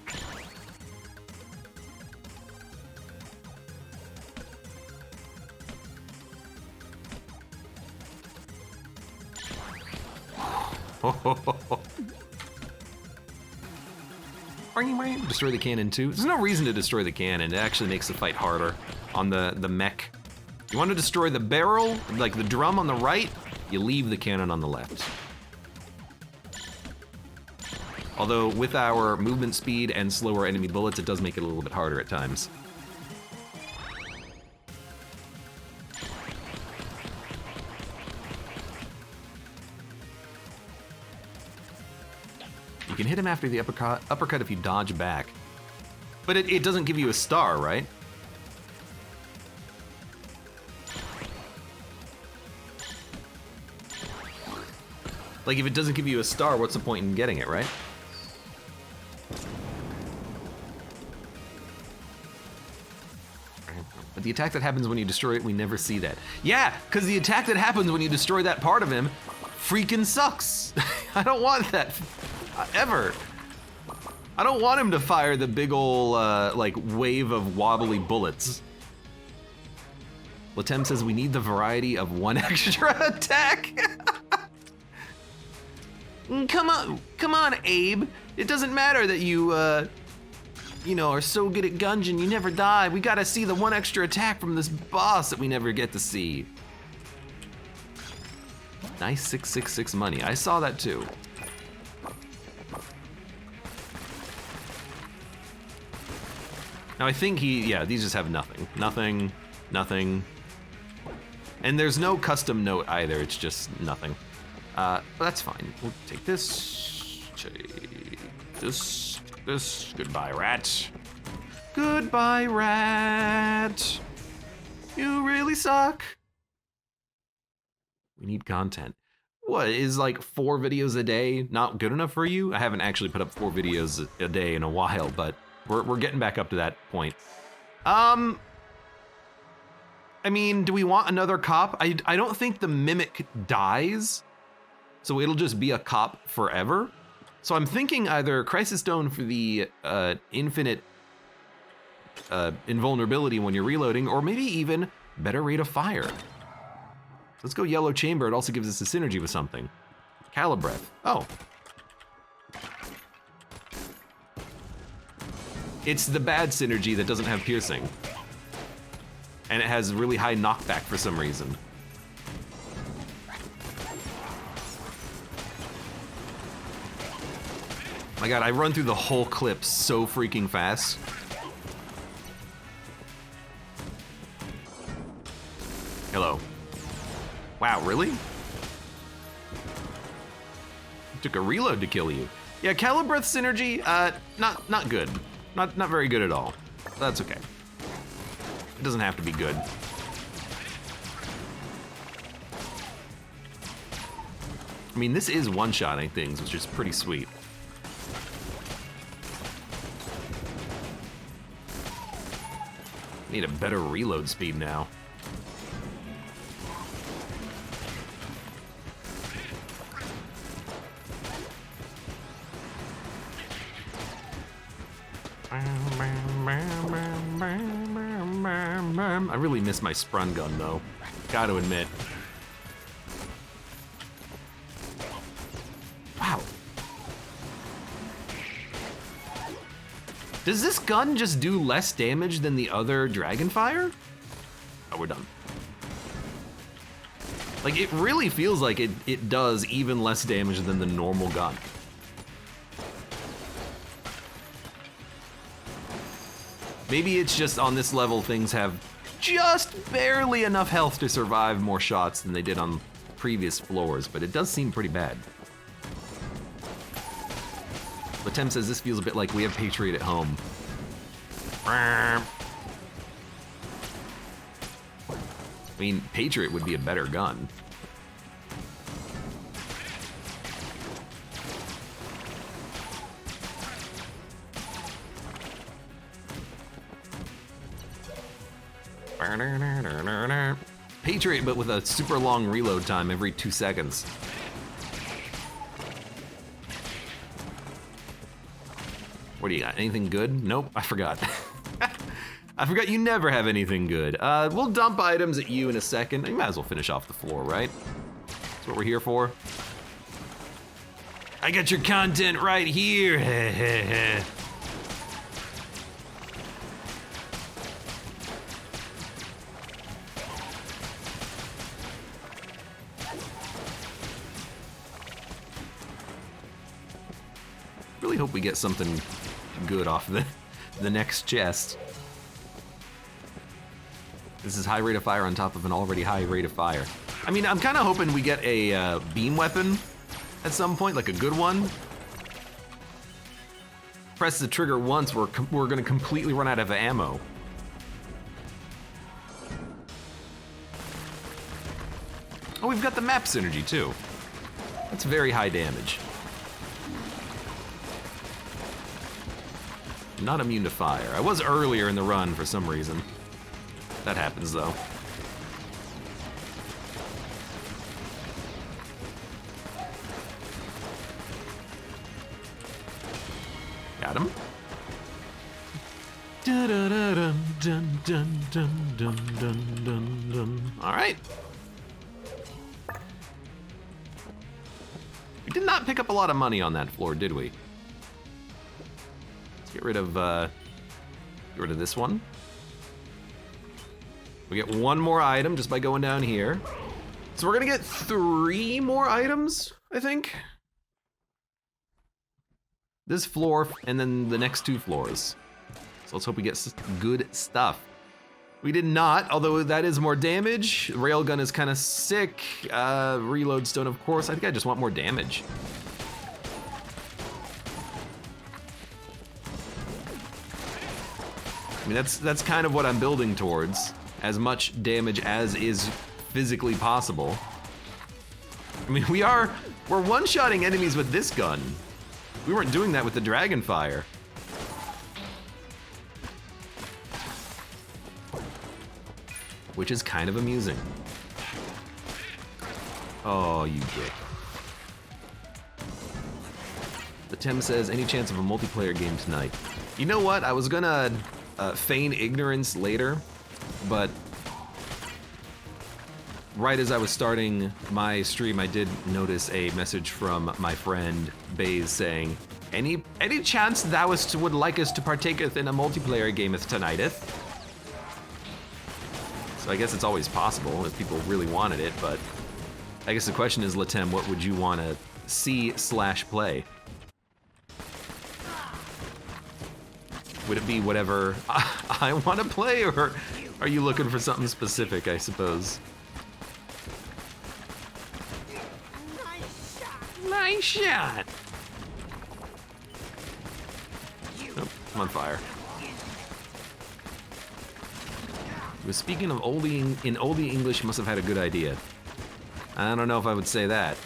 Destroy the cannon too. There's no reason to destroy the cannon. It actually makes the fight harder on the mech. You want to destroy the barrel, like the drum on the right? you leave the cannon on the left. Although with our movement speed and slower enemy bullets, it does make it a little bit harder at times. You can hit him after the uppercut if you dodge back. But it doesn't give you a star, right? Like, if it doesn't give you a star, what's the point in getting it, right? But the attack that happens when you destroy it, we never see that. Yeah, because the attack that happens when you destroy that part of him freaking sucks. I don't want that, ever. I don't want him to fire the big ol', like, wave of wobbly bullets. Latem says we need the variety of one extra attack. Come on, Abe. It doesn't matter that you, you know, are so good at Gungeon, you never die. We gotta see the one extra attack from this boss that we never get to see. Nice 666 money. I saw that too. Now I think yeah, these just have nothing. Nothing, nothing. And there's no custom note either, it's just nothing. But that's fine. We'll take this, take this. Goodbye, rat. Goodbye, rat. You really suck. We need content. What, is like 4 videos a day not good enough for you? I haven't actually put up 4 videos a day in a while, but we're getting back up to that point. I mean, do we want another cop? I don't think the mimic dies, so it'll just be a cop forever. So I'm thinking either Crisis Stone for the infinite invulnerability when you're reloading, or maybe even better rate of fire. Let's go Yellow Chamber. It also gives us a synergy with something. Calibreath. Oh. It's the bad synergy that doesn't have piercing. And it has really high knockback for some reason. My god, I run through the whole clip so freaking fast. Hello. Wow, really? It took a reload to kill you. Yeah, Calibreath synergy, not good. Not very good at all. That's okay. It doesn't have to be good. I mean, this is one-shotting things, which is pretty sweet. Need a better reload speed now. I really miss my sprun gun though, gotta admit. Wow. Does this gun just do less damage than the other Dragonfire? Oh, we're done. Like, it really feels like it does even less damage than the normal gun. Maybe it's just on this level things have just barely enough health to survive more shots than they did on previous floors, but it does seem pretty bad. Latem says this feels a bit like we have Patriot at home. I mean, Patriot would be a better gun. Patriot, but with a super long reload time every 2 seconds. What do you got? Anything good? Nope, I forgot. I forgot you never have anything good. We'll dump items at you in a second. You might as well finish off the floor, right? That's what we're here for. I got your content right here. really hope we get something good off the next chest. This is high rate of fire on top of an already high rate of fire. I mean, I'm kind of hoping we get a beam weapon at some point, like a good one. Press the trigger once, we're gonna completely run out of ammo. Oh, we've got the map synergy too. That's very high damage. Not immune to fire. I was earlier in the run for some reason. That happens though. Got him. All right. We did not pick up a lot of money on that floor, did we? Let's get rid of this one. We get one more item just by going down here. So we're gonna get 3 more items, I think. This floor and then the next 2 floors. So let's hope we get good stuff. We did not, although that is more damage. Railgun is kind of sick. Reload stone, of course. I think I just want more damage. I mean, that's kind of what I'm building towards. As much damage as is physically possible. I mean, we're one-shotting enemies with this gun. We weren't doing that with the dragon fire. Which is kind of amusing. Oh, you dick. The Tem says, any chance of a multiplayer game tonight? You know what? I was gonna feign ignorance later, but right as I was starting my stream, I did notice a message from my friend Baze saying, any chance thou would like us to partaketh in a multiplayer gameth tonighteth? So I guess it's always possible if people really wanted it, but I guess the question is, Latem, what would you want to see/play? Would it be whatever I want to play, or are you looking for something specific, I suppose? Nice shot! Oh, I'm on fire. He was speaking of oldie English, must have had a good idea. I don't know if I would say that.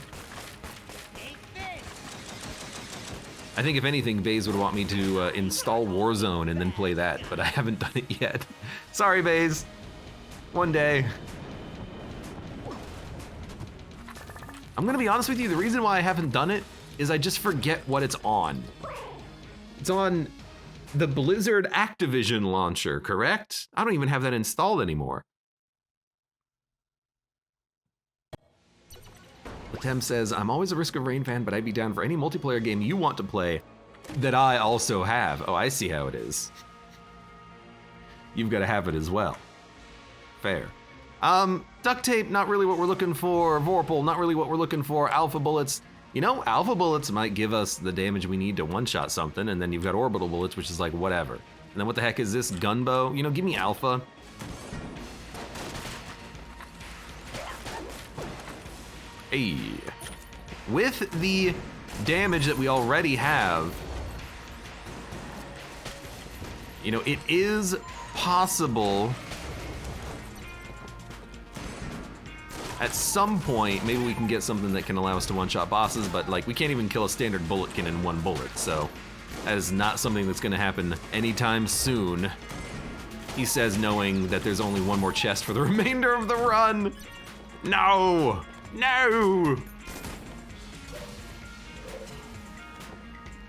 I think if anything, Baze would want me to install Warzone and then play that, but I haven't done it yet. Sorry, Baze. One day. I'm gonna be honest with you, the reason why I haven't done it is I just forget what it's on. It's on the Blizzard Activision launcher, correct? I don't even have that installed anymore. Latem says, I'm always a Risk of Rain fan, but I'd be down for any multiplayer game you want to play that I also have. Oh, I see how it is. You've got to have it as well. Fair. Duct tape, not really what we're looking for. Vorpal, not really what we're looking for. Alpha bullets. You know, alpha bullets might give us the damage we need to one-shot something, and then you've got orbital bullets, which is like, whatever. And then what the heck is this? Gunbow? You know, give me alpha. Hey. With the damage that we already have, you know, it is possible at some point, maybe we can get something that can allow us to one-shot bosses, but like, we can't even kill a standard bulletkin in 1 bullet, so that is not something that's gonna happen anytime soon. He says, knowing that there's only 1 more chest for the remainder of the run. No! No!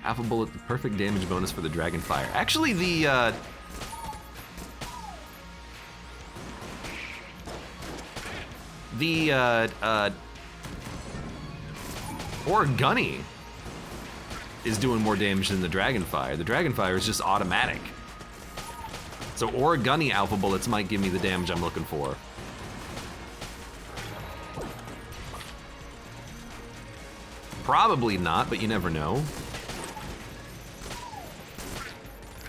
Alpha bullet, the perfect damage bonus for the dragon fire. Actually, the Orgunny is doing more damage than the Dragonfire. The Dragonfire is just automatic. So Orgunny alpha bullets might give me the damage I'm looking for. Probably not, but you never know.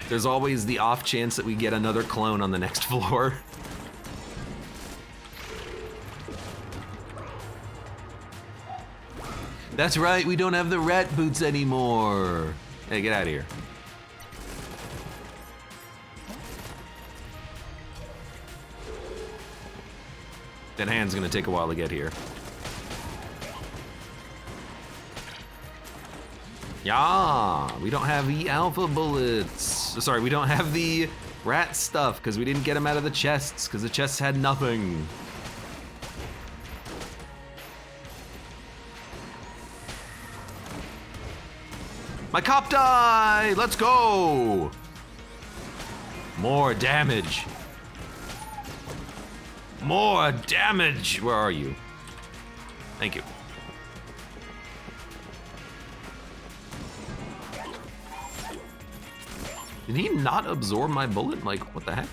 There's always the off chance that we get another clone on the next floor. That's right, we don't have the rat boots anymore. Hey, get out of here. That hand's gonna take a while to get here. Yeah, we don't have the alpha bullets. Sorry, we don't have the rat stuff because we didn't get them out of the chests because the chests had nothing. My cop die! Let's go! More damage. More damage! Where are you? Thank you. Did he not absorb my bullet? Like, what the heck?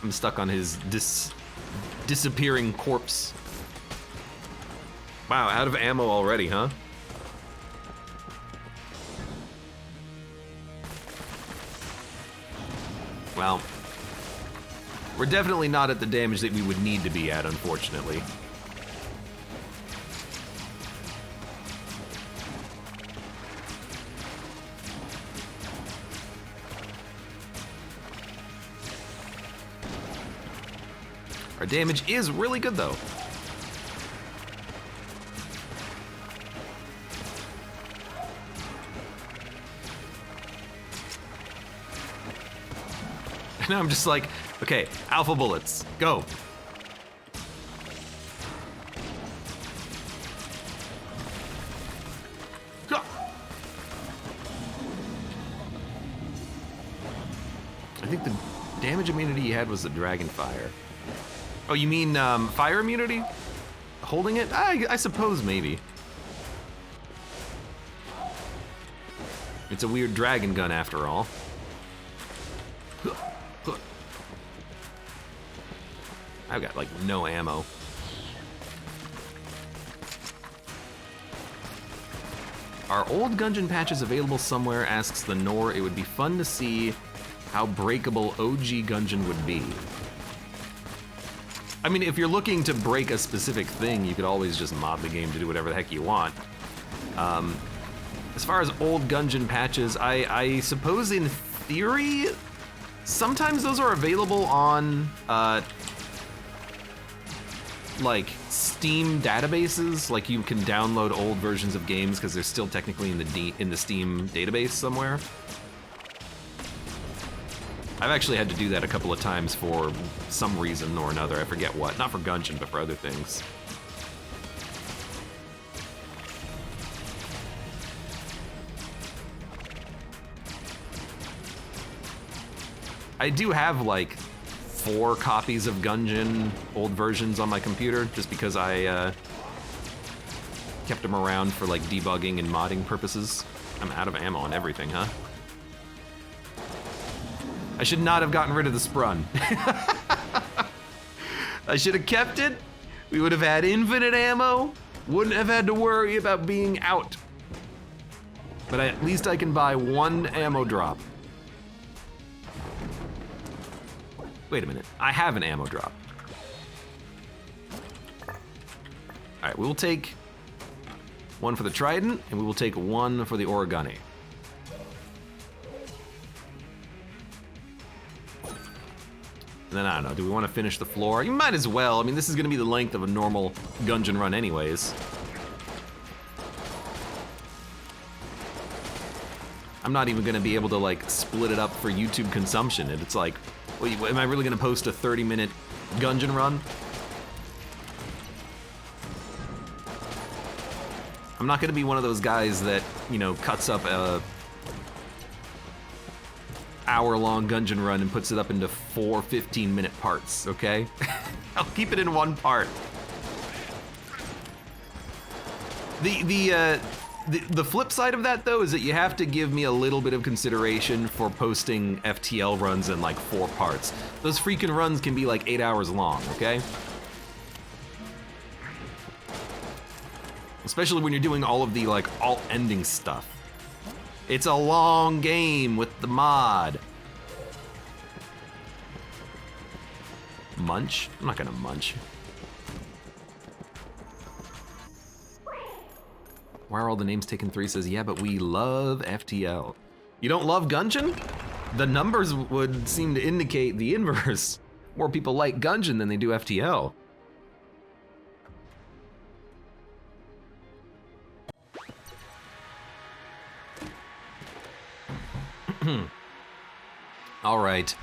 I'm stuck on his disappearing corpse. Wow, out of ammo already, huh? Well, we're definitely not at the damage that we would need to be at, unfortunately. Our damage is really good, though. And I'm just like, okay, alpha bullets, go. I think the damage immunity he had was the dragon fire. Oh, you mean fire immunity? Holding it? I suppose maybe. It's a weird dragon gun after all. I've got like no ammo. Are old Gungeon patches available somewhere, asks the Nor. It would be fun to see how breakable OG Gungeon would be. I mean, if you're looking to break a specific thing, you could always just mod the game to do whatever the heck you want. As far as old Gungeon patches, I suppose in theory, sometimes those are available on like Steam databases. Like you can download old versions of games because they're still technically in the Steam database somewhere. I've actually had to do that a couple of times for some reason or another. I forget what. Not for Gungeon, but for other things. I do have like 4 copies of Gungeon, old versions on my computer, just because I kept them around for like debugging and modding purposes. I'm out of ammo on everything, huh? I should not have gotten rid of the Sprun. I should have kept it. We would have had infinite ammo. Wouldn't have had to worry about being out. But at least I can buy 1 ammo drop. Wait a minute, I have an ammo drop. All right, we will take 1 for the Trident, and we will take 1 for the Origami. And then I don't know, do we want to finish the floor? You might as well. I mean, this is gonna be the length of a normal Gungeon run anyways. I'm not even gonna be able to like split it up for YouTube consumption. And it's like, wait, am I really gonna post a 30-minute Gungeon run? I'm not gonna be one of those guys that, you know, cuts up a hour-long Gungeon run and puts it up into 4 15-minute parts, okay? I'll keep it in 1 part. The The flip side of that, though, is that you have to give me a little bit of consideration for posting FTL runs in like 4 parts. Those freaking runs can be like 8 hours long, okay? Especially when you're doing all of the like alt ending stuff. It's a long game with the mod. Munch? I'm not gonna munch. Why are all the names taken 3? Says, yeah, but we love FTL. You don't love Gungeon? The numbers would seem to indicate the inverse. More people like Gungeon than they do FTL. All right.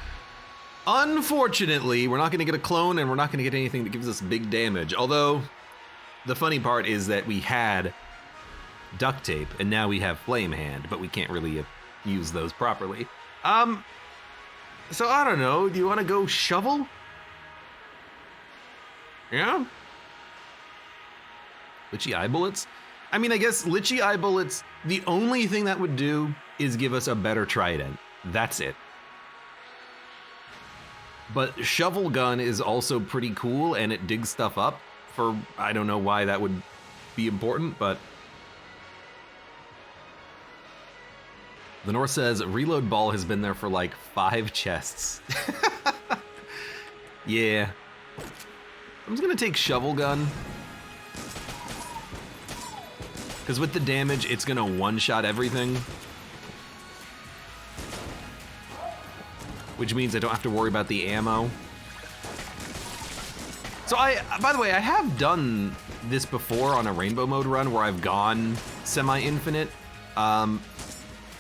Unfortunately, we're not gonna get a clone and we're not gonna get anything that gives us big damage. Although, the funny part is that we had duct tape and now we have flame hand, but we can't really use those properly. So I don't know, do you wanna go shovel? Yeah? Litchi eye bullets? I mean, I guess Litchi eye bullets, the only thing that would do is give us a better trident. That's it. But shovel gun is also pretty cool and it digs stuff up for, I don't know why that would be important, but. The North says, reload ball has been there for like 5 chests. Yeah. I'm just gonna take shovel gun. Because with the damage, it's gonna one-shot everything. Which means I don't have to worry about the ammo. So by the way, I have done this before on a rainbow mode run where I've gone semi-infinite.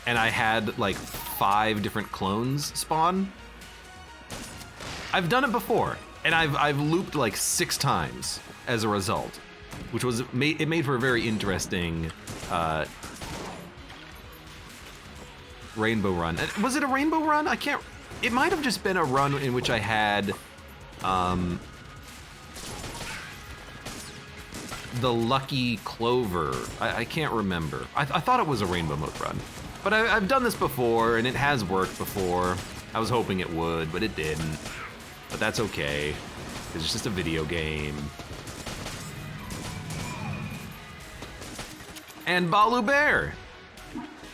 And I had like 5 different clones spawn. I've done it before, and I've looped like 6 times as a result, which was it made for a very interesting rainbow run. Was it a rainbow run? I can't. It might have just been a run in which I had the lucky clover. I can't remember. I thought it was a rainbow mode run. But I've done this before, and it has worked before. I was hoping it would, but it didn't. But that's okay, because it's just a video game. And Balu Bear!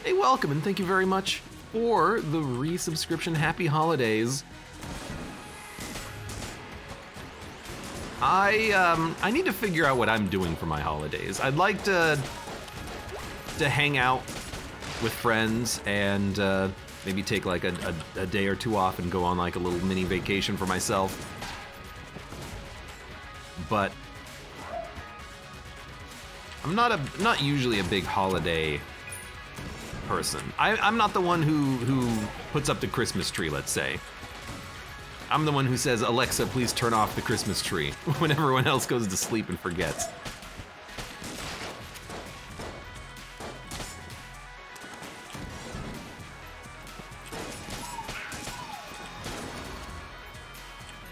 Hey, welcome, and thank you very much for the resubscription. Happy holidays. I need to figure out what I'm doing for my holidays. I'd like to hang out with friends and maybe take like a day or 2 off and go on like a little mini vacation for myself. But I'm not usually a big holiday person. I'm not the one who puts up the Christmas tree, let's say. I'm the one who says, Alexa, please turn off the Christmas tree when everyone else goes to sleep and forgets.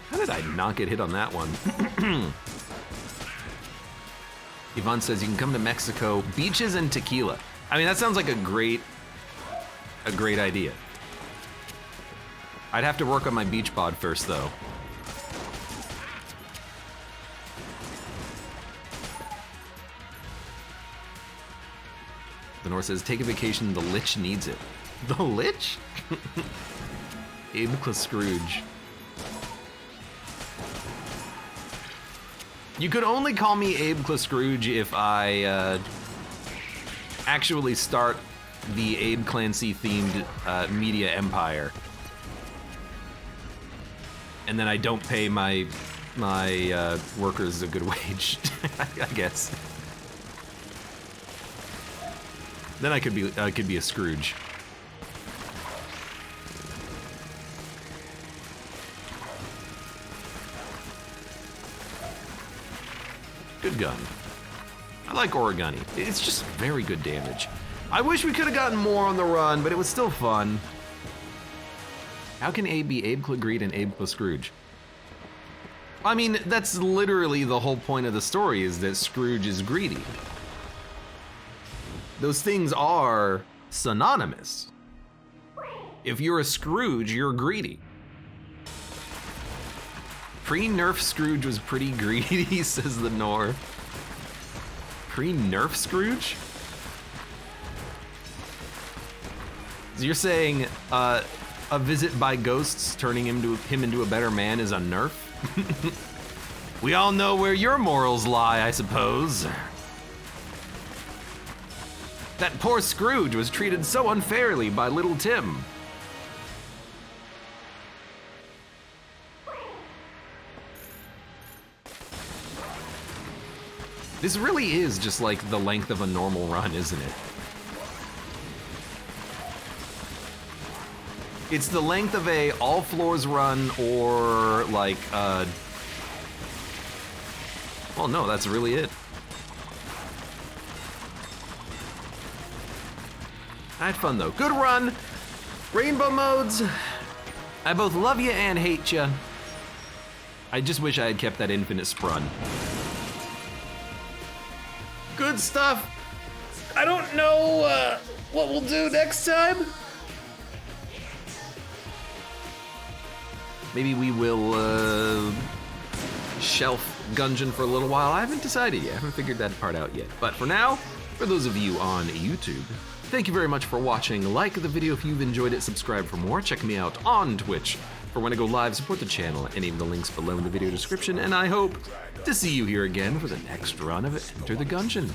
How did I not get hit on that one? Yvonne says you can come to Mexico, beaches and tequila. I mean, that sounds like a great idea. I'd have to work on my beach bod first, though. The North says, take a vacation, the Lich needs it. The Lich? AbeClancy Scrooge. You could only call me AbeClancy Scrooge if I actually start the Abe Clancy themed media empire. And then I don't pay my workers a good wage, I guess. Then I could be a Scrooge. Good gun. I like Origami. It's just very good damage. I wish we could have gotten more on the run, but it was still fun. How can Abe be AbeClancy Greed and AbeClancy Scrooge? I mean, that's literally the whole point of the story, is that Scrooge is greedy. those things are synonymous. If you're a Scrooge, you're greedy. Pre-nerf Scrooge was pretty greedy, says the North. Pre-nerf Scrooge? So you're saying a visit by ghosts turning him into a better man is a nerf? We all know where your morals lie, I suppose. That poor Scrooge was treated so unfairly by little Tim. This really is just like the length of a normal run, isn't it? It's the length of a all floors run or like, well, no, that's really it. I had fun though. Good run. Rainbow modes. I both love you and hate you. I just wish I had kept that infinite sprun. Good stuff. I don't know what we'll do next time. Maybe we will shelf Gungeon for a little while. I haven't decided yet. I haven't figured that part out yet. But for now, for those of you on YouTube, thank you very much for watching. Like the video if you've enjoyed it. Subscribe for more. Check me out on Twitch for when I go live. Support the channel at any of the links below in the video description. And I hope to see you here again for the next run of Enter the Gungeon.